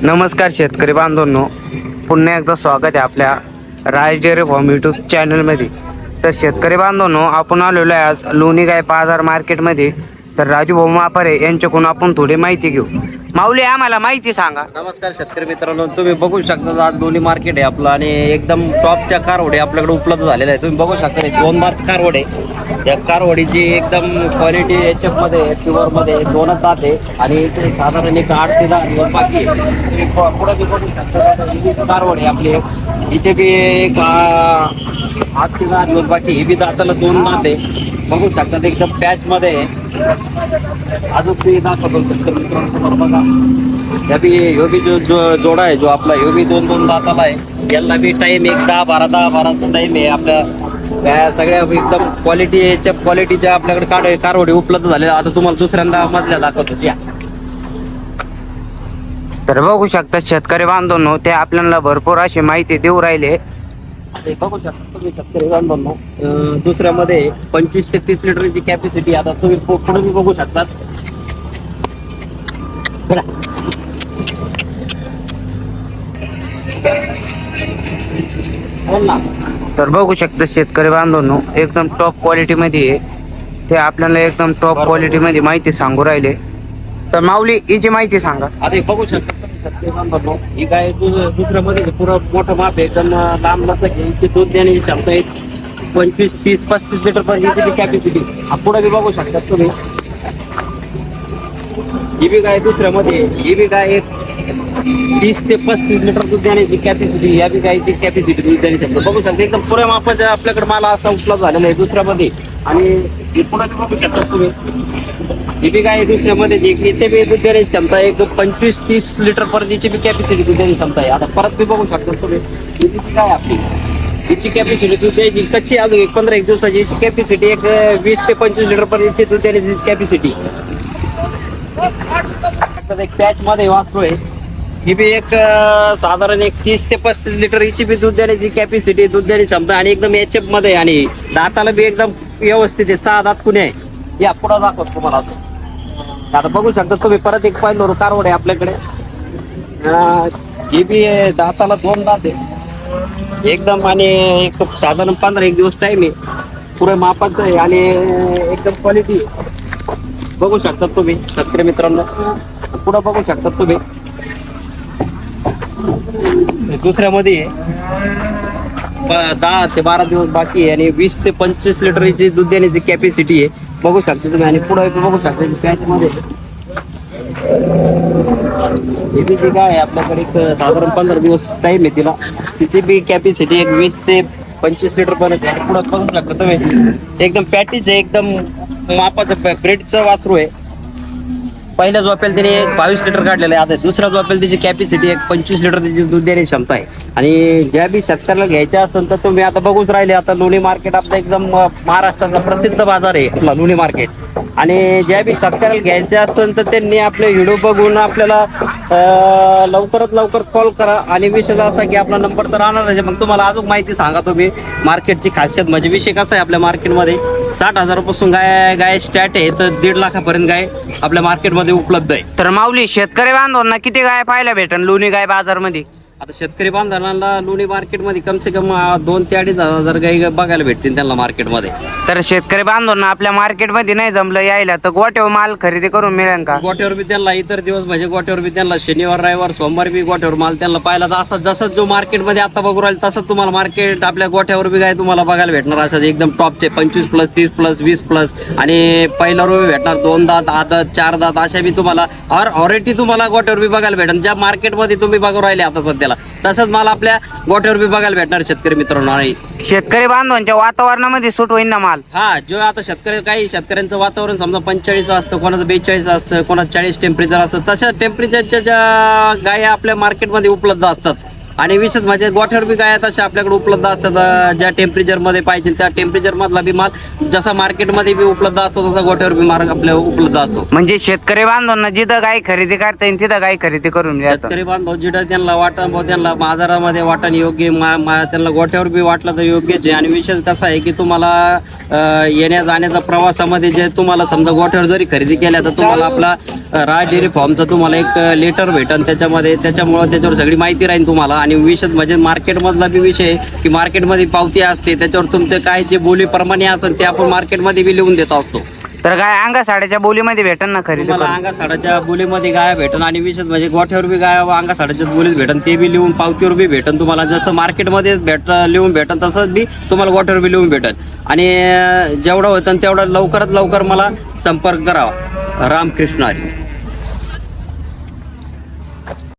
नमस्कार शेतकरी बांधवांनो, पुन्हा एकदा स्वागत आहे आपल्या राज डेअरी फार्म यूट्यूब चॅनलमध्ये. तर शेतकरी बांधवांनो, आपण आलेलो आहे आज लोणी गाय बाजार मार्केटमध्ये. तर राजू भाऊ मापारे यांच्याकडून आपण थोडी माहिती घेऊ. माऊली, आम्हाला माहिती सांगा. नमस्कार शेतकरी मित्रांनो, तुम्ही बघू शकता आज दोन्ही मार्केट आहे आपलं आणि एकदम टॉपच्या कारवडे आपल्याकडे उपलब्ध झालेले आहे. तुम्ही बघू शकता 2 मार्क कारवडे. या कारवडीची एकदम क्वालिटी एचएफ मध्ये प्युअर मध्ये 2च दात आहे आणि इथे साधारण एक 8 ते 10 दिवस बाकी आहे. तुम्ही पुढे बी बघू शकता कारवडे आपली इथे बी एक 8 ते 10 दिवस बाकी. ही बी दाताला 2 दात आहे. बघू शकता एकदम पॅच मध्ये अजून ते दाखवतो शेतकरी मित्रांनो. बघा या बी ह्यो बी जो जोडा आहे जो आपला ह्यो बी 2 दाताला आहे. याला बी टाइम एक 10-12 टाइम आहे. आपल्या या सगळ्या एकदम क्वालिटीच्या क्वालिटीच्या आपल्याकडे कारवडी उपलब्ध झाले. आता तुम्हाला दुसऱ्यांदा मधल्या दाखवतोच या. तर बघू शकता शेतकरी बांधवांनो, ते आपल्याला भरपूर अशी माहिती देऊ राहिले. बघू शकता तुम्ही शेतकरी बांधवांनो, दुसऱ्यामध्ये 25 ते 30 लिटरची कॅपॅसिटी. आता तुम्ही पुढे बी बघू शकतात. तर बघू शकता शेतकरी बांधवांनो, एकदम टॉप क्वालिटी मध्ये आहे. ते आपल्याला एकदम टॉप क्वालिटी मध्ये माहिती सांगू राहिले. तर माऊली, हिची माहिती सांगा. आता बघू शकता शेतकरी बांधवांनो, ही गाय दुसऱ्यामध्ये पुरा मोठं माप आहे. एकदम लांब लचक घ्यायची दूध देण्याची क्षमता आहे. 25, 30, 35 लिटर पर्यंतची कॅपॅसिटी. पुढे बी बघू शकता तुम्ही. ही बी गाय दुसऱ्यामध्ये, ही बी गाय एक 30 ते 35 लिटर दूध देण्याची कॅपॅसिटी. या बी गायची कॅपॅसिटी दूध देण्याची क्षमता बघू शकता. एकदम पुऱ्या मापाच्या आपल्याकडे माल असा उपलब्ध झालेला आहे दुसऱ्यामध्ये. आणि पुढे बघू शकता तुम्ही, ही बी गाय दुसऱ्यामध्ये इथे बी दूध देण्याची क्षमता एक 25-30 लिटर पर्यंतची बी कॅपॅसिटी दूध देण्याची क्षमता आहे. आता परत बी बघू शकता तुम्ही, ही बी गाय आपली हिची कॅपॅसिटी दूध द्यायची कच्ची अजून 15-1 दिवसाची. हिची कॅपॅसिटी एक 20 ते 25 लिटर पर्यंतची दूध देण्याची कॅपॅसिटी. एक पॅच मध्ये वासरू आहे. ही बी एक साधारण एक 30 ते 35 लिटर हिची बी दूध देण्याची कॅपॅसिटी, दूध देण्याची क्षमता आणि एकदम एचएफ मध्ये. आणि दाताला बी एकदम व्यवस्थित आहे. 6 दात कुणी आहे. या पुढे दाखवतो तुम्हाला. आता बघू शकता तुम्ही परत एक पाहिलं कारवड आहे आपल्याकडे. ही बी दाताला 2 दात आहे एकदम. आणि एक साधारण 15-1 दिवस टाइम आहे. पुरे मापाचं आहे आणि एकदम क्वालिटी बघू शकता तुम्ही शेतकरी मित्रांनो. पुढे बघू शकता तुम्ही, दुसऱ्यामध्ये 10 ते 12 दिवस बाकी आहे आणि 20 ते 25 लिटरची दूध देण्याची कॅपॅसिटी आहे. बघू शकता तुम्ही. आणि पुढे बघू शकता पॅच मध्ये ही बी काय आहे आपल्याकडे एक साधारण 15 दिवस टाइम आहे तिला. तिची बी कॅपॅसिटी एक 20 ते 25 लिटर पर्यंत आहे. पुढे बघू शकता तुम्ही एकदम पॅटीच आहे. एकदम मापाचं ब्रेडचं वासरू आहे. पहिल्या झोपेला त्याने 22 लिटर काढलेलं आहे. आता दुसऱ्या झोपेला त्याची कॅपॅसिटी एक 25 लिटर त्याची दूध देण्याची क्षमता आहे. आणि ज्या बी शेतकऱ्याला घ्यायच्या असेल तर तुम्ही आता बघूच राहिले. आता लोणी मार्केट आपलं एकदम महाराष्ट्राचा प्रसिद्ध बाजार आहे आपला लोणी मार्केट. आणि ज्या बी शेतकऱ्याला घ्यायचे असेल तर त्यांनी आपले व्हिडिओ बघून आपल्याला लवकरात लवकर कॉल करा. आणि विषय असा की आपला नंबर तर राहणार आहे. मग तुम्हाला अजून माहिती सांगा तुम्ही मार्केटची खासियत. म्हणजे विषय कसा आहे आपल्या मार्केटमध्ये 60,000 पासून गाय स्टार्ट आहे तर 1.5 लाखापर्यंत गाय आपल्या मार्केटमध्ये उपलब्ध आहे. तर माऊली, शेतकरी बांधवांना किती गाय पाहायला भेटन लोणी गाय बाजारमध्ये? आता शेतकरी बांधवांना लोणी मार्केटमध्ये कमसे कम 2 ते 2.5 हजार गाई बघायला भेटतील त्यांना मार्केटमध्ये. तर शेतकरी बांधवांना आपल्या मार्केटमध्ये नाही जमलं यायला तर गोट्यावर माल खरेदी करून मिळेल का? गोट्यावर बी त्यांना इतर दिवस म्हणजे गोट्यावर बी त्यांना शनिवार, रविवार, सोमवार बी गोट्यावर माल त्यांना पाहिला तर असं जसं जो मार्केटमध्ये आता बघू राहील तसंच तुम्हाला मार्केट आपल्या गोट्यावर बी गाय तुम्हाला बघायला भेटणार. अशाच एकदम टॉपचे 25+, 30+, 20+. आणि पहिला रो भेटणार 2 दात, आदत, 4 दात अशा बी तुम्हाला ऑरेटी तुम्हाला गोट्यावर बी बघायला भेटणार. ज्या मार्केटमध्ये तुम्ही बघू राहिले आता सध्याला तसंच माल आपल्या गोट्यावर बी बघायला भेटणार शेतकरी मित्रांनो. आणि शेतकरी बांधवांच्या वातावरणामध्ये सूट होईल ना माल? हा, जो आता काही शेतकऱ्यांचं वातावरण समजा 45 असतं, कोणाचं 42 असतं, कोणाचं 40 टेम्परेचर असतं. तशा टेम्परेचरच्या ज्या गाय आपल्या मार्केटमध्ये उपलब्ध असतात आणि विशेष म्हणजे गोठ्यावर बी गाय तशा आपल्याकडे उपलब्ध असतात. ज्या टेम्परेचरमध्ये पाहिजे त्या टेम्परेचर मधला बी माल जसा मार्केटमध्ये बी उपलब्ध असतो तसा गोठ्यावर बी मार्ग आपल्या उपलब्ध असतो. म्हणजे शेतकरी बांधवांना जिथं गाय खरेदी करता येईल तिथं गाय खरेदी करून घ्या. शेतकरी बांधव जिथं त्यांना वाटण त्यांना बाजारामध्ये वाटण योग्य त्यांना गोठ्यावर बी वाटलं तर योग्यच आहे. आणि विशेष कसा आहे की तुम्हाला येण्या जाण्याचा प्रवासामध्ये जे तुम्हाला समजा गोठ्यावर जरी खरेदी केल्या तर तुम्हाला आपला राज डेअरी फॉर्मचं तुम्हाला एक लेटर भेटन त्याच्यामुळे त्याच्यावर सगळी माहिती राहील तुम्हाला. आणि विशेष म्हणजे मार्केटमधला बी विषय आहे की मार्केटमध्ये पावती असते त्याच्यावर तुमचं काय जे बोलीप्रमाणे असेल ते आपण मार्केटमध्ये बी लिहून देत असतो. तर गाय अंगा साड्याच्या बोलीमध्ये भेटन ना खरेदी तुम्हाला करून? अंगा साडाच्या बोलीमध्ये गाय भेटन. आणि विशेष म्हणजे गोठ्यावर बी गाय अंगा साडाच्याच बोलीत भेटन. ते बी लिहून पावतीवर बी भेटन तुम्हाला. जसं मार्केटमध्ये लिहून भेटन तसंच बी तुम्हाला गोठ्यावर बी लिहून भेटन. आणि जेवढं होतं तेवढं लवकरात लवकर मला संपर्क करावा. रामकृष्ण हरी.